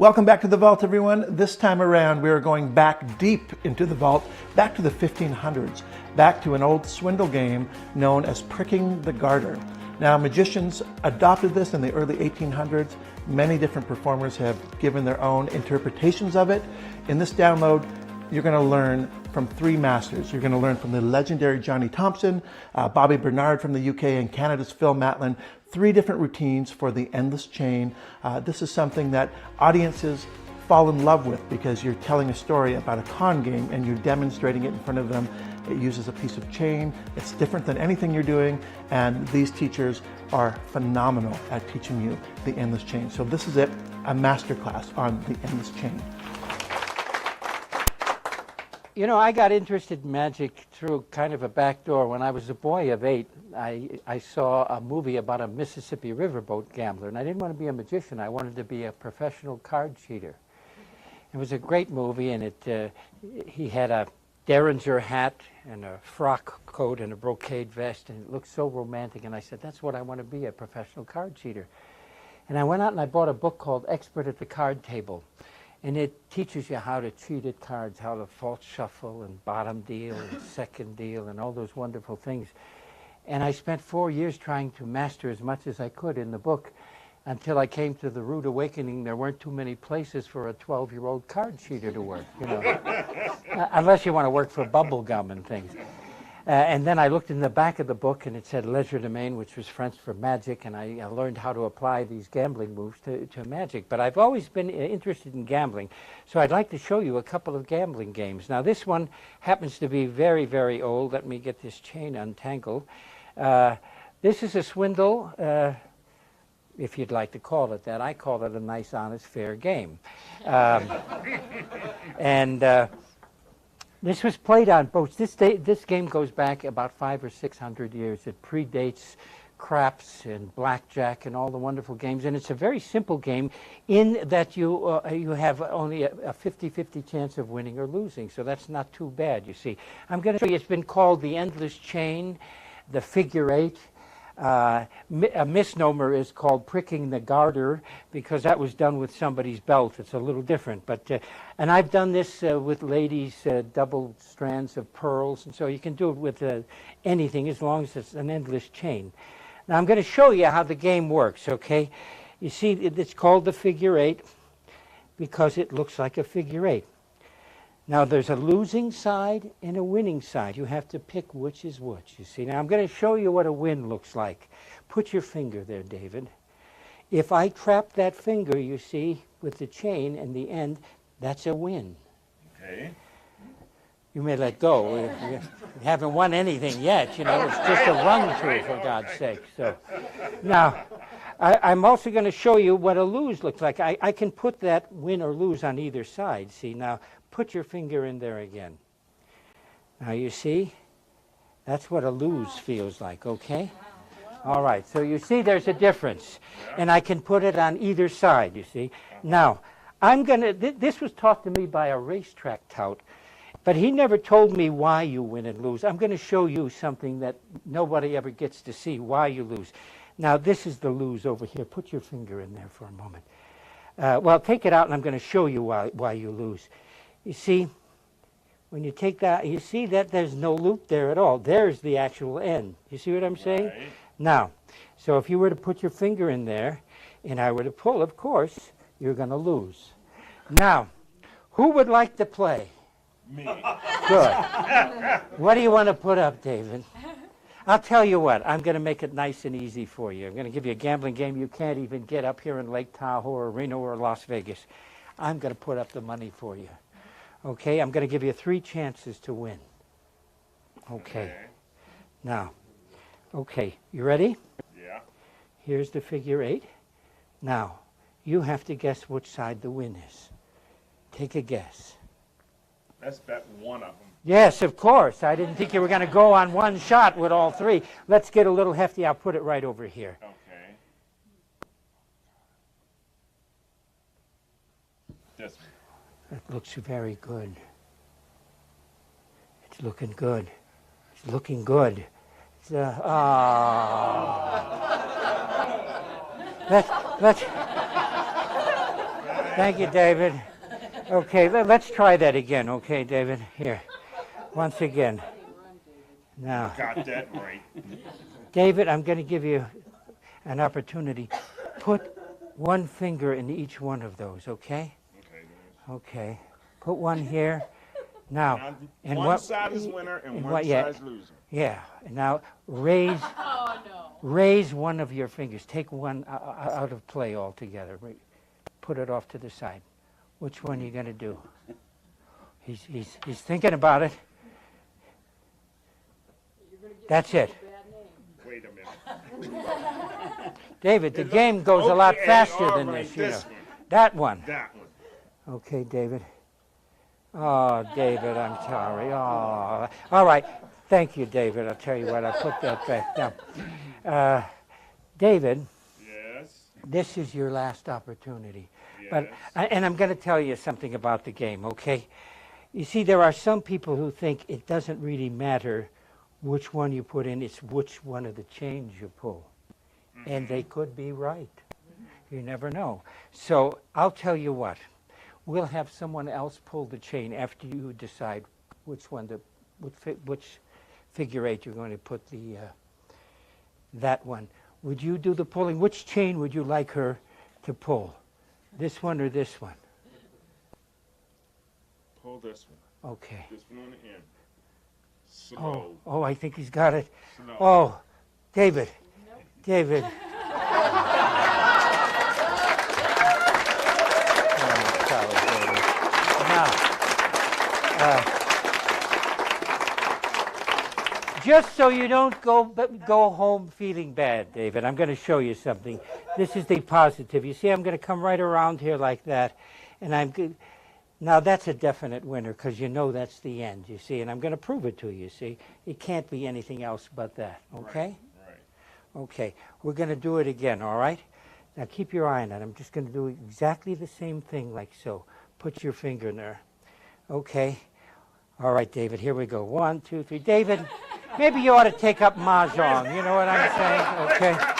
Welcome back to the vault, everyone. This time around, we are going back deep into the vault, back to the 1500s, back to an old swindle game known as Pricking the Garter. Now, magicians adopted this in the early 1800s. Many different performers have given their own interpretations of it. In this download, you're going to learn from three masters. You're going to learn from the legendary Johnny Thompson, Bobby Bernard from the UK, and Canada's Phil Matlin. Three different routines for the endless chain. This is something that audiences fall in love with because you're telling a story about a con game and you're demonstrating it in front of them. It uses a piece of chain. It's different than anything you're doing, and these teachers are phenomenal at teaching you the endless chain. So this is it, a masterclass on the endless chain. You know, I got interested in magic through kind of a back door. When I was a boy of 8, I saw a movie about a Mississippi riverboat gambler, and I didn't want to be a magician. I wanted to be a professional card cheater. It was a great movie, and he had a Derringer hat and a frock coat and a brocade vest, and it looked so romantic, and I said, that's what I want to be, a professional card cheater. And I went out and I bought a book called Expert at the Card Table. And it teaches you how to cheat at cards, how to false shuffle and bottom deal and second deal and all those wonderful things. And I spent 4 years trying to master as much as I could in the book until I came to the rude awakening there weren't too many places for a 12-year-old card cheater to work, you know, unless you want to work for bubblegum and things. And then I looked in the back of the book, and it said legerdemain, which was French for magic, and I learned how to apply these gambling moves to magic. But I've always been interested in gambling, so I'd like to show you a couple of gambling games. Now, this one happens to be very, very old. Let me get this chain untangled. This is a swindle, if you'd like to call it that. I call it a nice, honest, fair game. This was played on boats. This game goes back about 500 or 600 years. It predates craps and blackjack and all the wonderful games. And it's a very simple game in that you have only a 50-50 chance of winning or losing. So that's not too bad, you see. I'm going to show you, it's been called the endless chain, the figure eight. A misnomer is called pricking the garter because that was done with somebody's belt. It's a little different, but and I've done this with ladies' double strands of pearls, and so you can do it with anything as long as it's an endless chain. Now I'm going to show you how the game works. Okay, you see it's called the figure eight because it looks like a figure eight. Now, there's a losing side and a winning side. You have to pick which is which, you see. Now, I'm going to show you what a win looks like. Put your finger there, David. If I trap that finger, you see, with the chain and the end, that's a win. Okay. You may let go. You haven't won anything yet, you know. It's just a run-through, for God's sake. So, now, I'm also going to show you what a lose looks like. I can put that win or lose on either side, see. Now, put your finger in there again. Now you see, that's what a lose feels like, okay? All right, so you see there's a difference. And I can put it on either side, you see. Now, this was taught to me by a racetrack tout, but he never told me why you win and lose. I'm going to show you something that nobody ever gets to see, why you lose. Now, this is the lose over here. Put your finger in there for a moment. Well, take it out, and I'm going to show you why you lose. You see, when you take that, you see that there's no loop there at all. There's the actual end. You see what I'm saying? Right. Now, so if you were to put your finger in there, and I were to pull, of course, you're going to lose. Now, who would like to play? Me. Good. What do you want to put up, David? I'll tell you what, I'm going to make it nice and easy for you. I'm going to give you a gambling game you can't even get up here in Lake Tahoe or Reno or Las Vegas. I'm going to put up the money for you. Okay, I'm going to give you 3 chances to win. Okay. Now, okay, you ready? Yeah. Here's the figure eight. Now, you have to guess which side the win is. Take a guess. Let's bet one of them. Yes, of course. I didn't think you were going to go on one shot with all 3. Let's get a little hefty. I'll put it right over here. Okay. This one. It looks very good. It's looking good. It's looking good. It's, let's Thank you, David. Okay, let's try that again. Okay, David. Here, once again. Now, Got that right. David, I'm going to give you an opportunity. Put one finger in each one of those, okay? Okay. Okay. Put one here. Now, Now, and one what? side is winner and and one what- yeah. side is loser. Yeah. Now raise. Raise one of your fingers. Take one out of play altogether. Put it off to the side. Which one are you going to do? He's thinking about it. That's it. Wait a minute. David, the game goes a lot Okay, faster all than right, this, you know. this one. That one. That one. Okay, David. Oh, David, I'm sorry. Oh, all right. Thank you, David. I'll tell you what, I'll put that back down. David, Yes. this is your last opportunity. Yes. And I'm going to tell you something about the game, okay? You see, there are some people who think it doesn't really matter which one you put in, it's which one of the chains you pull. And they could be right. You never know. So I'll tell you what. We'll have someone else pull the chain after you decide which one which figure eight you're going to put that one. Would you do the pulling? Which chain would you like her to pull? This one or this one? Pull this one. Okay. This one on the end. Slow. Oh, I think he's got it. Slow. Oh, David. David. Just so you don't go home feeling bad, David, I'm going to show you something. This is the positive. You see, I'm going to come right around here like that, and I'm good. Now that's a definite winner because you know that's the end. You see, and I'm going to prove it to you. See, it can't be anything else but that. Okay? Right. Okay. We're going to do it again. All right? Now keep your eye on it. I'm just going to do exactly the same thing like so. Put your finger in there. Okay. All right, David. Here we go. 1, 2, 3. David. Maybe you ought to take up mahjong, you know what I'm saying? Okay.